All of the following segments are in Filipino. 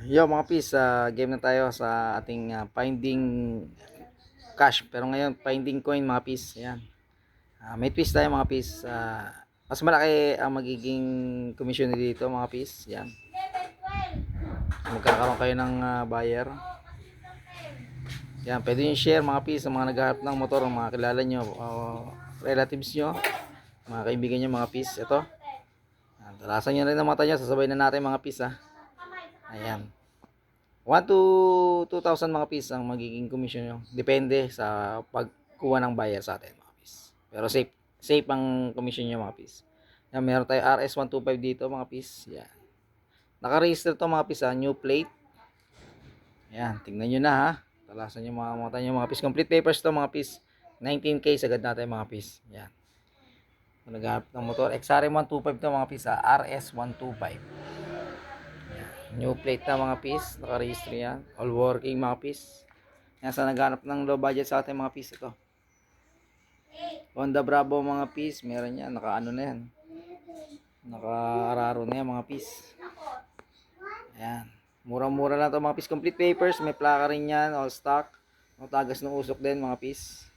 Yo mga pis, game na tayo sa ating finding cash. Pero ngayon, finding coin mga pis. Ayan. May twist tayo mga pis. Mas malaki ang magiging commission dito mga pis. Ayan. Magkakaroon kayo ng buyer. Ayan, pwede nyo share mga pis sa mga naghahanap ng motor, mga kilala nyo, relatives nyo, mga kaibigan nyo mga pis. Ito. Talasan nyo rin ang mata nyo. Sasabay na natin mga pis Ayan. 1 to 2,000 mga piece ang magiging commission nyo. Depende sa pagkuha ng buyer sa atin mga piece. Pero safe ang commission nyo mga piece. Yan, meron tayo RS125 dito mga piece. Yan. Naka-register to mga piece new plate. Yan, tingnan nyo na ha. Talasan nyo mga mata nyo mga piece. Complete papers to mga piece. 19K sagad natin mga piece. Yan. Naghahanap ng motor. XRM125 to mga piece RS125. New plate na mga piece, naka-register yan. All working mga piece. Yan sa naghanap ng low budget sa ating mga piece ito. Honda Bravo mga piece, meron yan, naka-ano na yan. Naka-araro na yan mga piece. Ayan. Mura-mura lang ito mga piece. Complete papers, may plaka rin yan, all stock. Tagas ng usok din mga piece.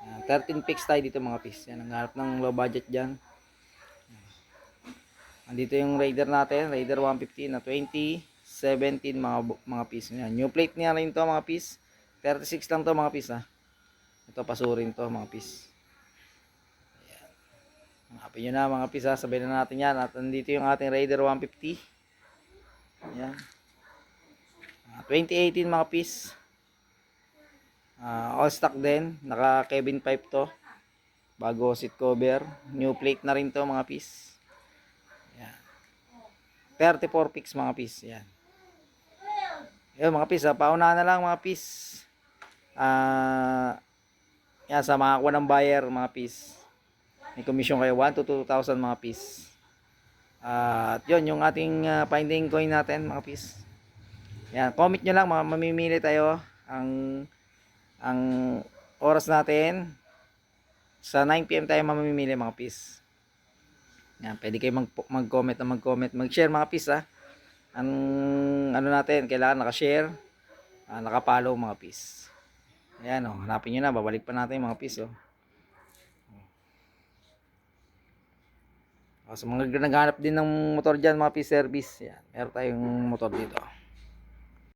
Ayan. 13 picks tayo dito mga piece. Yan, naghanap ng low budget dyan. Andito yung Raider natin, Raider 150 na 2017 mga piece niya. New plate niya rin to mga piece. 36 lang to mga piece Ito pasurin to mga piece. Ayan. Hanapin nyo na mga piece sabay na natin yan. At andito yung ating Raider 150. Ayan. 2018 mga piece. All stock din. Naka Kevin pipe to. Bago seat cover. New plate na rin to mga piece. 34 picks mga piece. Yan. Yan mga piece. Pauna na lang mga piece. Yan sa mga kuha ng buyer mga piece. May commission kayo 1 to 2,000 mga piece. At yun yung ating finding coin natin mga piece. Yan. Comment nyo lang. Mamimili tayo. Ang oras natin sa 9 PM tayo mamimili mga piece. Yan, pwede kayo mag-comment na mag-comment, mag-share mga piece Ang ano natin, kailangan naka-share, naka-follow mga piece. Ayan hanapin niyo na, babalik pa natin mga piece Sa mga naghahanap din ng motor diyan, mga piece service. Yan, meron tayong motor dito.